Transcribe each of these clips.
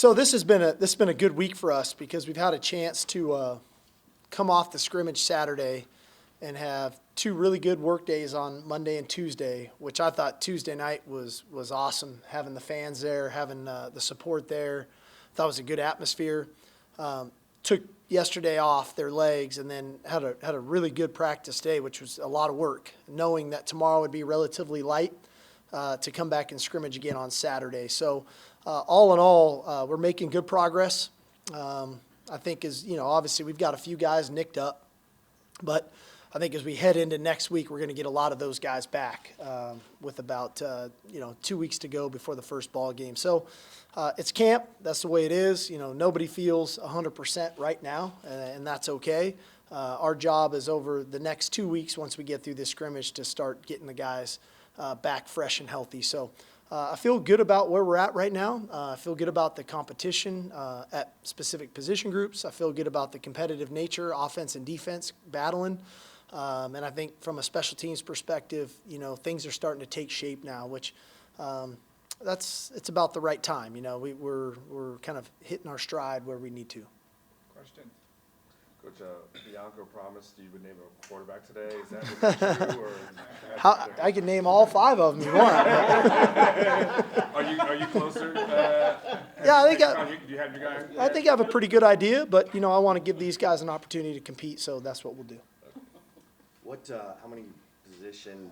So this has been a good week for us because we've had a chance to come off the scrimmage Saturday and have two really good work days on Monday and Tuesday, which I thought Tuesday night was awesome, having the fans there, having the support there. Thought it was a good atmosphere. Took yesterday off their legs and then had a really good practice day, which was a lot of work, knowing that tomorrow would be relatively light to come back and scrimmage again on Saturday. So all in all, we're making good progress. I think obviously we've got a few guys nicked up, but I think as we head into next week, we're going to get a lot of those guys back with about 2 weeks to go before the first ball game. So it's camp. That's the way it is. Nobody feels 100% right now, and that's okay. Our job is over the next 2 weeks, once we get through this scrimmage, to start getting the guys back fresh and healthy. So I feel good about where we're at right now. I feel good about the competition at specific position groups. I feel good about the competitive nature, offense and defense, battling. And I think from a special teams perspective, things are starting to take shape now, which it's about the right time. We're kind of hitting our stride where we need to. Question. Coach Bianco promised you would name a quarterback today. Is that true? Or I can name all five of them you want. Are you closer? Yeah, I think do you have your guy? I think I have a pretty good idea, but I want to give these guys an opportunity to compete, so that's what we'll do. How many position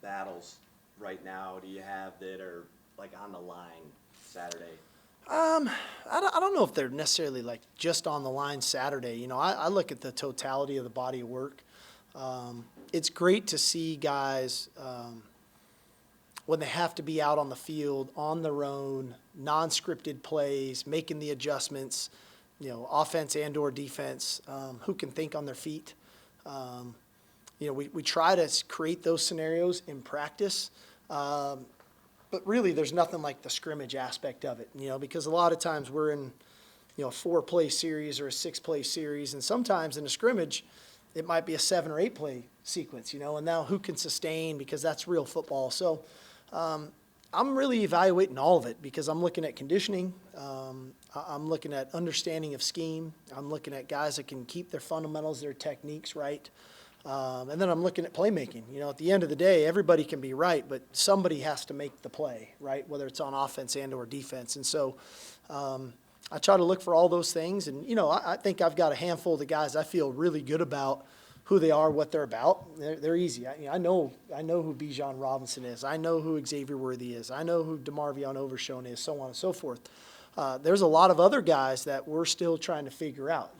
battles right now do you have that are like on the line Saturday? I don't know if they're necessarily like just on the line Saturday. I look at the totality of the body of work. It's great to see guys when they have to be out on the field on their own, non-scripted plays, making the adjustments, offense and or defense, who can think on their feet. We try to create those scenarios in practice. But really, there's nothing like the scrimmage aspect of it, because a lot of times we're in, a 4-play series or a 6-play series, and sometimes in a scrimmage, it might be a 7 or 8-play sequence, and now who can sustain, because that's real football. So I'm really evaluating all of it because I'm looking at conditioning, I'm looking at understanding of scheme, I'm looking at guys that can keep their fundamentals, their techniques right. And then I'm looking at playmaking. At the end of the day, everybody can be right, but somebody has to make the play, right, whether it's on offense and or defense. And so I try to look for all those things. And, I think I've got a handful of the guys I feel really good about who they are, what they're about. They're easy. I know who Bijan Robinson is. I know who Xavier Worthy is. I know who DeMarvion Overshone is, so on and so forth. There's a lot of other guys that we're still trying to figure out,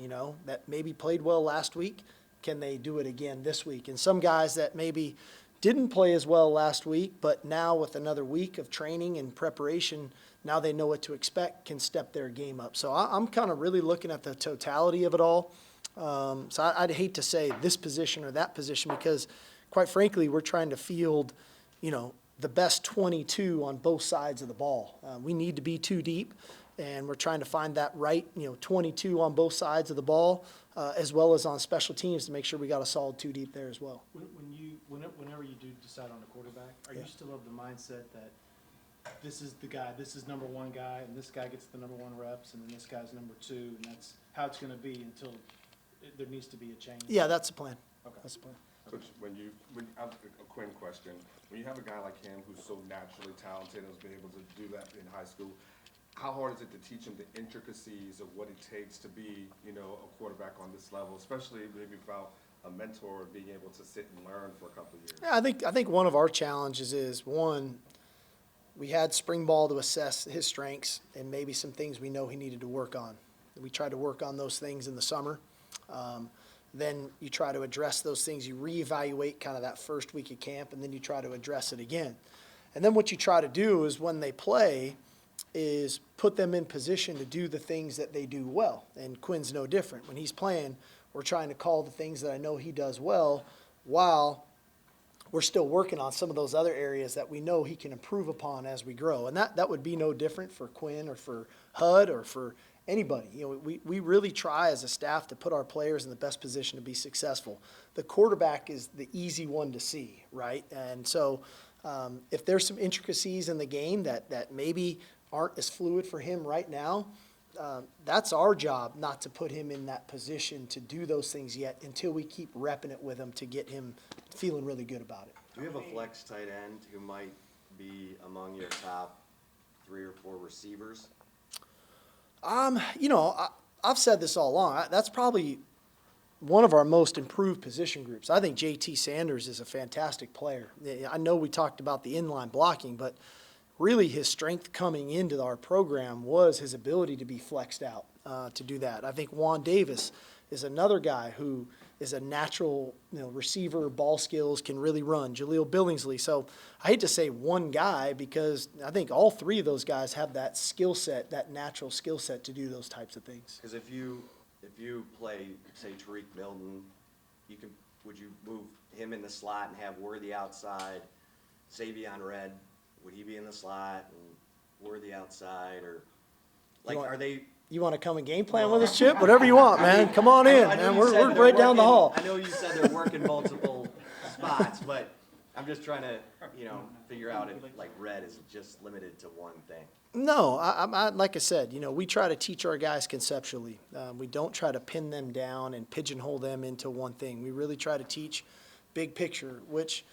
that maybe played well last week. Can they do it again this week? And some guys that maybe didn't play as well last week, but now with another week of training and preparation, now they know what to expect, can step their game up. So I'm kind of really looking at the totality of it all. So I'd hate to say this position or that position because, quite frankly, we're trying to field, the best 22 on both sides of the ball. We need to be too deep. And we're trying to find that right, 22 on both sides of the ball, as well as on special teams to make sure we got a solid 2 deep there as well. Whenever you do decide on a quarterback, are you still of the mindset that this is the guy, this is number one guy, and this guy gets the number 1 reps, and then this guy's number 2, and that's how it's going to be until there needs to be a change? Yeah, that's the plan. Okay. That's the plan. Coach, a Quinn question. When you have a guy like him who's so naturally talented and has been able to do that in high school, how hard is it to teach him the intricacies of what it takes to be, a quarterback on this level, especially maybe without a mentor being able to sit and learn for a couple of years? Yeah, I think one of our challenges is, one, we had spring ball to assess his strengths and maybe some things we know he needed to work on. We tried to work on those things in the summer. Then you try to address those things. You reevaluate kind of that first week of camp, and then you try to address it again. And then what you try to do is when they play is put them in position to do the things that they do well. And Quinn's no different. When he's playing, we're trying to call the things that I know he does well while we're still working on some of those other areas that we know he can improve upon as we grow. And that would be no different for Quinn or for HUD or for anybody. We really try as a staff to put our players in the best position to be successful. The quarterback is the easy one to see, right? And so if there's some intricacies in the game that maybe aren't as fluid for him right now, that's our job, not to put him in that position to do those things yet until we keep repping it with him to get him feeling really good about it. Do you have a flex tight end who might be among your top 3 or 4 receivers? You know, I've said this all along. That's probably one of our most improved position groups. I think J.T. Sanders is a fantastic player. I know we talked about the inline blocking, but really his strength coming into our program was his ability to be flexed out to do that. I think Juan Davis is another guy who is a natural, receiver, ball skills, can really run. Jaleel Billingsley. So I hate to say one guy because I think all 3 of those guys have that skill set, that natural skill set to do those types of things. Because if you play, say, Tariq Milton, would you move him in the slot and have Worthy outside? Savion Red, would he be in the slot and Worthy outside, or like are they? You want to come and game plan with us, Chip? Whatever you want, man. Come on in, I know man. you We're said they're right down the working- hall. I know you said they're working multiple spots, but I'm just trying to, figure out if like Red is just limited to one thing. No, I like I said, we try to teach our guys conceptually. We don't try to pin them down and pigeonhole them into one thing. We really try to teach big picture, which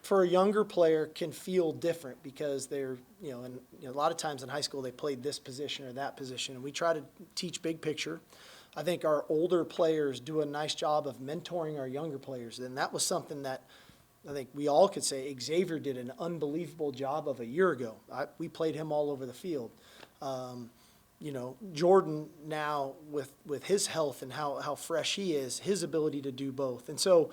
for a younger player can feel different because they're, and a lot of times in high school they played this position or that position, and we try to teach big picture. I think our older players do a nice job of mentoring our younger players, and that was something that I think we all could say Xavier did an unbelievable job of a year ago. We played him all over the field. Jordan now with his health and how fresh he is, his ability to do both. And so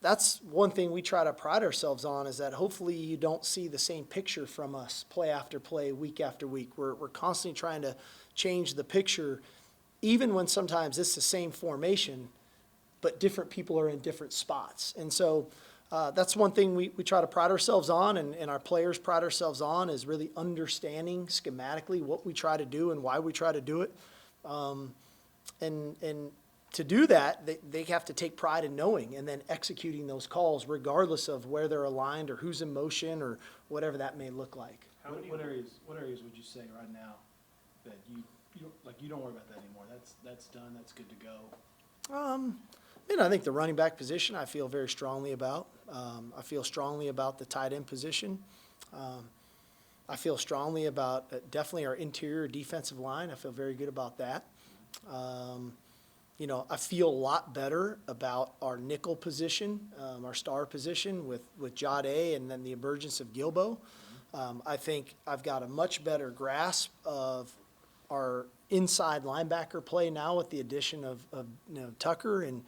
that's one thing we try to pride ourselves on, is that hopefully you don't see the same picture from us play after play, week after week. We're constantly trying to change the picture, even when sometimes it's the same formation, but different people are in different spots. And so that's one thing we try to pride ourselves on, and our players pride ourselves on, is really understanding schematically what we try to do and why we try to do it. And to do that, they have to take pride in knowing and then executing those calls regardless of where they're aligned or who's in motion or whatever that may look like. What areas would you say right now that you don't worry about that anymore? That's done, that's good to go? I think the running back position I feel very strongly about. I feel strongly about the tight end position. I feel strongly about definitely our interior defensive line. I feel very good about that. I feel a lot better about our nickel position, our star position with Jade and then the emergence of Gilbo. I think I've got a much better grasp of our inside linebacker play now with the addition of Tucker and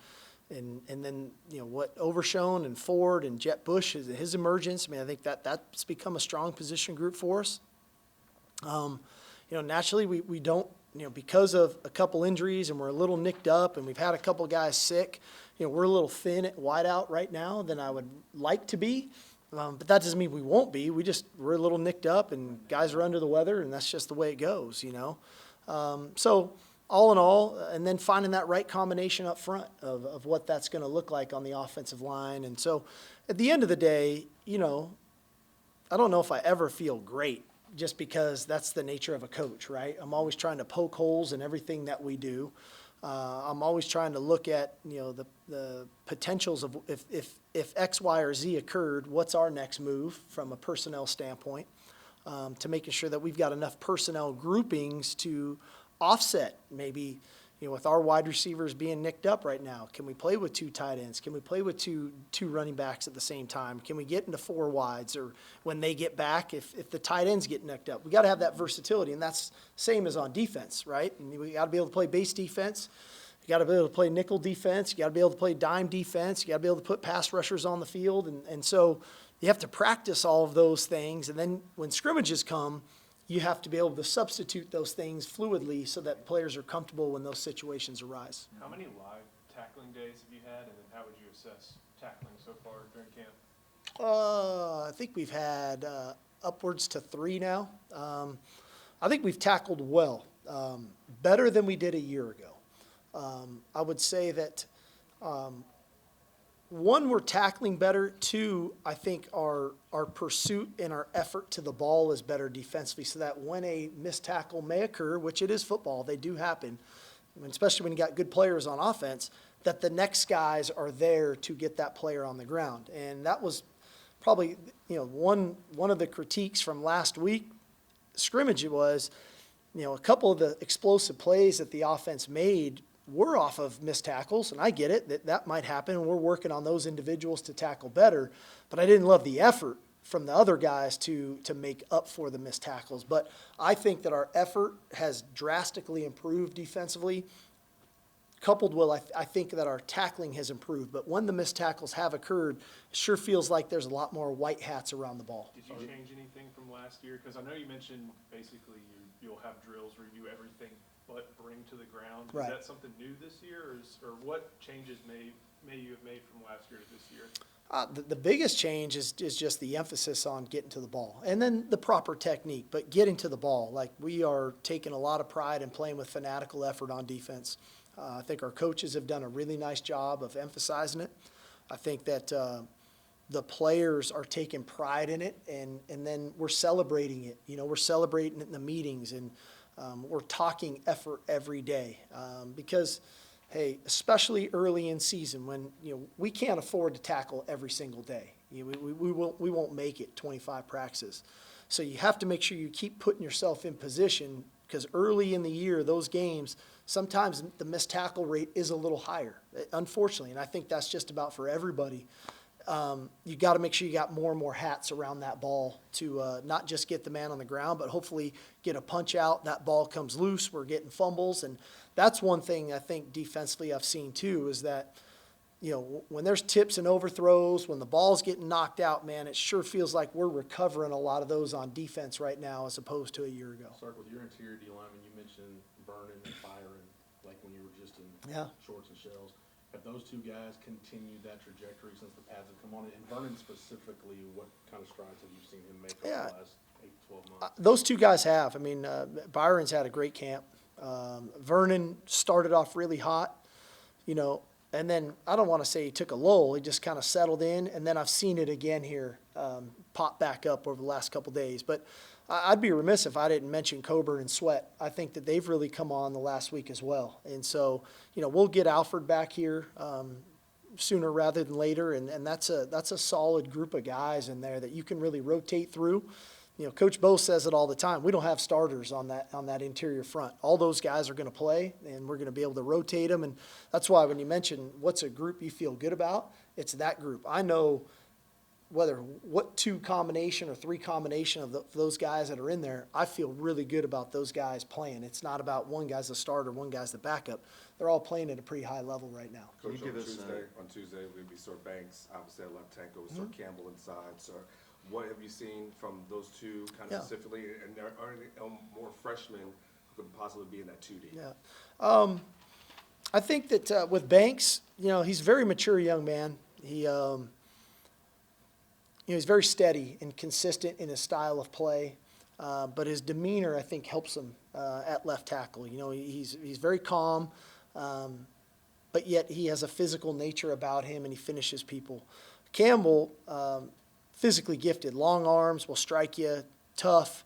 then what Overshone and Ford and Jet Bush, his emergence. I think that's become a strong position group for us. Naturally we don't, because of a couple injuries and we're a little nicked up and we've had a couple guys sick, we're a little thin at wideout right now than I would like to be. But that doesn't mean we won't be. We're a little nicked up and guys are under the weather, and that's just the way it goes, So all in all, and then finding that right combination up front of what that's going to look like on the offensive line. And so at the end of the day, I don't know if I ever feel great, just because that's the nature of a coach, right? I'm always trying to poke holes in everything that we do. I'm always trying to look at, the potentials of if X, Y, or Z occurred, what's our next move from a personnel standpoint, to making sure that we've got enough personnel groupings to offset maybe, with our wide receivers being nicked up right now. Can we play with 2 tight ends? Can we play with two running backs at the same time? Can we get into 4 wides? Or when they get back, if the tight ends get nicked up, we got to have that versatility, and that's same as on defense, right? And we got to be able to play base defense. You got to be able to play nickel defense. You got to be able to play dime defense. You got to be able to put pass rushers on the field, and so you have to practice all of those things. And then when scrimmages come, you have to be able to substitute those things fluidly so that players are comfortable when those situations arise. How many live tackling days have you had, and then how would you assess tackling so far during camp? I think we've had upwards to 3 now. I think we've tackled well, better than we did a year ago. I would say that one, we're tackling better. Two, I think our pursuit and our effort to the ball is better defensively, so that when a missed tackle may occur, which it is football, they do happen, especially when you got good players on offense, that the next guys are there to get that player on the ground. And that was probably, one of the critiques from last week scrimmage was, a couple of the explosive plays that the offense made were off of missed tackles, and I get it, that might happen, and we're working on those individuals to tackle better, but I didn't love the effort from the other guys to make up for the missed tackles. But I think that our effort has drastically improved defensively, coupled with, I think that our tackling has improved. But when the missed tackles have occurred, it sure feels like there's a lot more white hats around the ball. Did you change anything from last year? Because I know you mentioned basically you'll have drills where you do everything but bring to the ground. Right. Is that something new this year, or what changes may you have made from last year to this year? The biggest change is just the emphasis on getting to the ball, and then the proper technique, but getting to the ball. Like, we are taking a lot of pride in playing with fanatical effort on defense. I think our coaches have done a really nice job of emphasizing it. I think that the players are taking pride in it, and then we're celebrating it. We're celebrating it in the meetings, and we're talking effort every day because, hey, especially early in season when we can't afford to tackle every single day. We won't make it 25 practices, so you have to make sure you keep putting yourself in position, because early in the year, those games, sometimes the missed tackle rate is a little higher, unfortunately, and I think that's just about for everybody. You got to make sure you got more and more hats around that ball to not just get the man on the ground, but hopefully get a punch out. That ball comes loose. We're getting fumbles, and that's one thing I think defensively I've seen too, is that when there's tips and overthrows, when the ball's getting knocked out, man, it sure feels like we're recovering a lot of those on defense right now as opposed to a year ago. Sark, with your interior D lineman, you mentioned Vernon and Byron, like when you were just in Yeah. shorts and shells. Have those two guys continued that trajectory since the pads have come on? And Vernon specifically, what kind of strides have you seen him make over Yeah. the last 8 to 12 months? Those two guys have. I mean, Byron's had a great camp. Vernon started off really hot, and then I don't want to say he took a lull. He just kind of settled in, and then I've seen it again here pop back up over the last couple days. But I'd be remiss if I didn't mention Coburn and Sweat. I think that they've really come on the last week as well. And so, we'll get Alfred back here sooner rather than later, and that's a solid group of guys in there that you can really rotate through. Coach Bo says it all the time. We don't have starters on that interior front. All those guys are going to play, and we're going to be able to rotate them. And that's why when you mention what's a group you feel good about, it's that group. I know what 2 combination or 3 combination of those guys that are in there, I feel really good about those guys playing. It's not about one guy's the starter, one guy's the backup. They're all playing at a pretty high level right now. Can you Coach, give us on Tuesday, we'll be Sir Banks, obviously at left tackle, Sir Campbell inside. Sir, what have you seen from those two kind of Yeah. specifically? And are there more freshmen who could possibly be in that 2D? Yeah. I think that with Banks, he's a very mature young man. He's very steady and consistent in his style of play, but his demeanor, I think, helps him at left tackle. He's very calm, but yet he has a physical nature about him, and he finishes people. Campbell, physically gifted, long arms, will strike you, tough.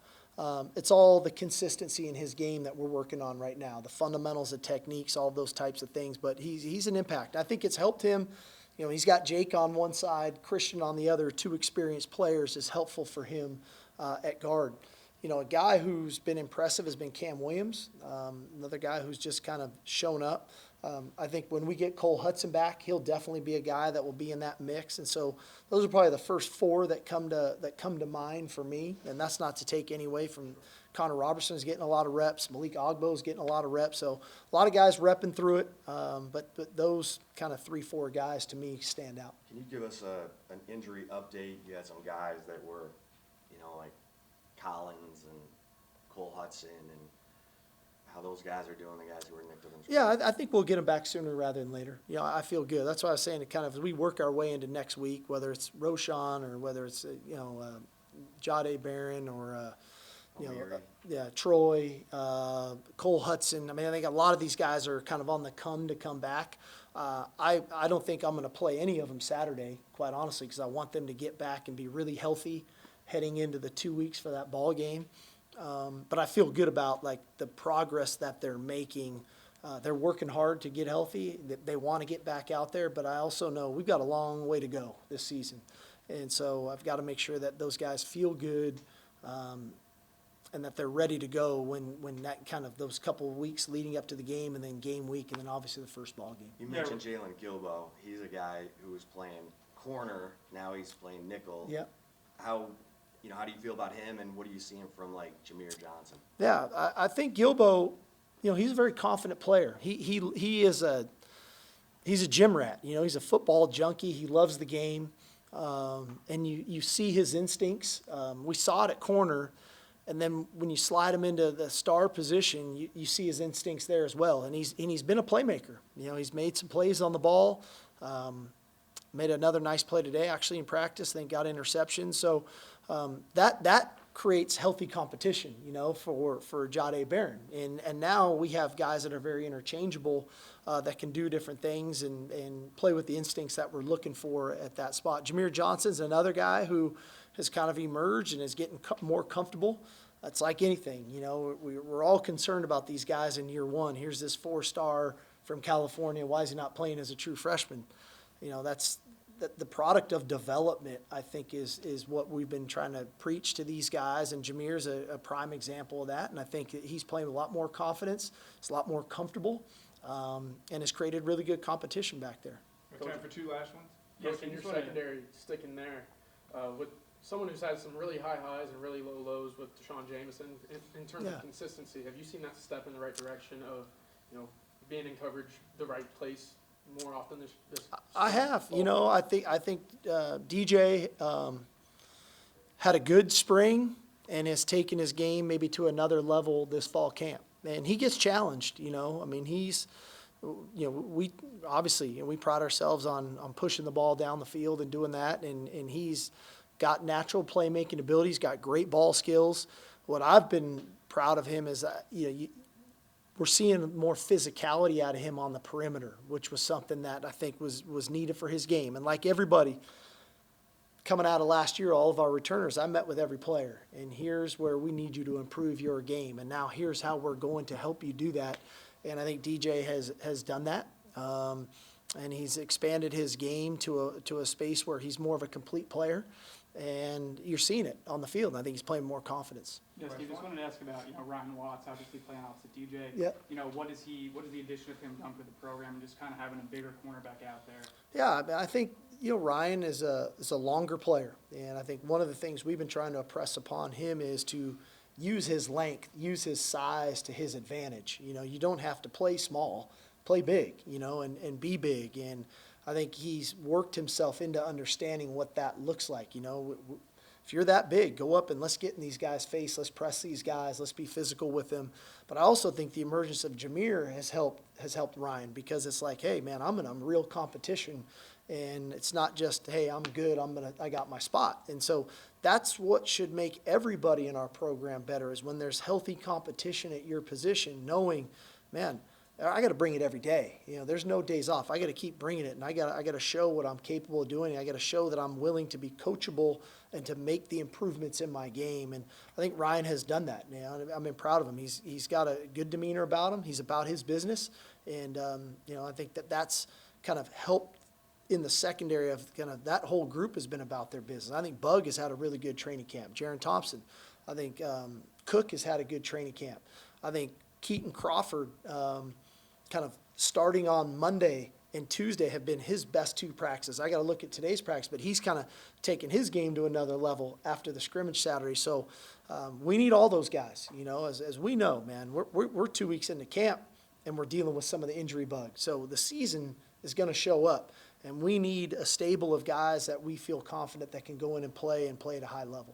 It's all the consistency in his game that we're working on right now, the fundamentals, the techniques, all those types of things. But he's an impact. I think it's helped him. He's got Jake on one side, Christian on the other, 2 experienced players is helpful for him at guard. A guy who's been impressive has been Cam Williams, another guy who's just kind of shown up. I think when we get Cole Hudson back, he'll definitely be a guy that will be in that mix. And so those are probably the first 4 that come to mind for me. And that's not to take any away from Connor Robertson's getting a lot of reps. Malik Ogbo's getting a lot of reps. So a lot of guys repping through it. But those kind of 3-4 guys to me stand out. Can you give us an injury update? You had some guys that were, like Collins and Cole Hudson, and how those guys are doing, the guys who were nicked with them. Yeah, I think we'll get them back sooner rather than later. I feel good. That's why I was saying, as we work our way into next week, whether it's Roshan or whether it's, Jade Barron or you know, O'Leary. yeah, Troy, Cole Hudson. I mean, I think a lot of these guys are kind of on the come to come back. I don't think I'm going to play any of them Saturday, quite honestly, because I want them to get back and be really healthy heading into the 2 weeks for that ball game. But I feel good about like the progress that they're making. They're working hard to get healthy. They want to get back out there, but I also know we've got a long way to go this season. And so I've got to make sure that those guys feel good, and that they're ready to go when that kind of those couple of weeks leading up to the game and then game week and then obviously the first ball game. You mentioned Jalen Gilbo. He's a guy who was playing corner. Now he's playing nickel. Yeah. How do you feel about him, and what are you seeing from like Jameer Johnson? Yeah, I think Gilbo, he's a very confident player. He's a gym rat. He's a football junkie. He loves the game, and you see his instincts. We saw it at corner, and then when you slide him into the star position, you see his instincts there as well. And he's been a playmaker. He's made some plays on the ball. Made another nice play today, actually in practice. Then got interception. So that creates healthy competition, for Jahdae Barron. And now we have guys that are very interchangeable, that can do different things and play with the instincts that we're looking for at that spot. Jameer Johnson's another guy who has kind of emerged and is getting more comfortable. It's like anything, we're all concerned about these guys in year one. Here's this 4-star from California. Why is he not playing as a true freshman? That's the product of development, I think, is what we've been trying to preach to these guys, and Jameer's a prime example of that, and I think that he's playing with a lot more confidence, he's a lot more comfortable, and has created really good competition back there. We have time for two last ones? Coach, in you your just wanna- secondary, sticking there, with someone who's had some really high highs and really low lows with Deshaun Jameson, in terms Yeah. of consistency, have you seen that step in the right direction of, being in coverage the right place more often this I have, I think DJ had a good spring and has taken his game maybe to another level this fall camp. And he gets challenged, I mean, we obviously, we pride ourselves on pushing the ball down the field and doing that. And he's got natural playmaking abilities, got great ball skills. What I've been proud of him is that, we're seeing more physicality out of him on the perimeter, which was something that I think was needed for his game. And like everybody coming out of last year, all of our returners, I met with every player. And here's where we need you to improve your game. And now here's how we're going to help you do that. And I think DJ has done that. And he's expanded his game to a space where he's more of a complete player. And you're seeing it on the field. And I think he's playing more confidence. Yes, Steve, just wanted to ask about, Ryan Watts, obviously playing opposite DJ. Yeah. What has the addition of him done for the program and just kind of having a bigger cornerback out there? Yeah, I think, Ryan is a longer player. And I think one of the things we've been trying to impress upon him is to use his length, use his size to his advantage. You don't have to play small, play big, and be big. And I think he's worked himself into understanding what that looks like. If you're that big, go up and let's get in these guys' face. Let's press these guys. Let's be physical with them. But I also think the emergence of Jameer has helped Ryan, because it's like, hey, man, I'm in a real competition, and it's not just, hey, I'm good. I got my spot. And so that's what should make everybody in our program better, is when there's healthy competition at your position, knowing, man, I got to bring it every day. There's no days off. I got to keep bringing it, and I got to show what I'm capable of doing. I got to show that I'm willing to be coachable and to make the improvements in my game. And I think Ryan has done that. I've been proud of him. He's got a good demeanor about him. He's about his business, and I think that's kind of helped in the secondary of kind of that whole group has been about their business. I think Bug has had a really good training camp. Jaron Thompson, I think Cook has had a good training camp. I think Keaton Crawford, kind of starting on Monday and Tuesday, have been his best two practices. I got to look at today's practice, but he's kind of taken his game to another level after the scrimmage Saturday. So we need all those guys. As we know, man, we're 2 weeks into camp and we're dealing with some of the injury bug. So the season is going to show up, and we need a stable of guys that we feel confident that can go in and play at a high level.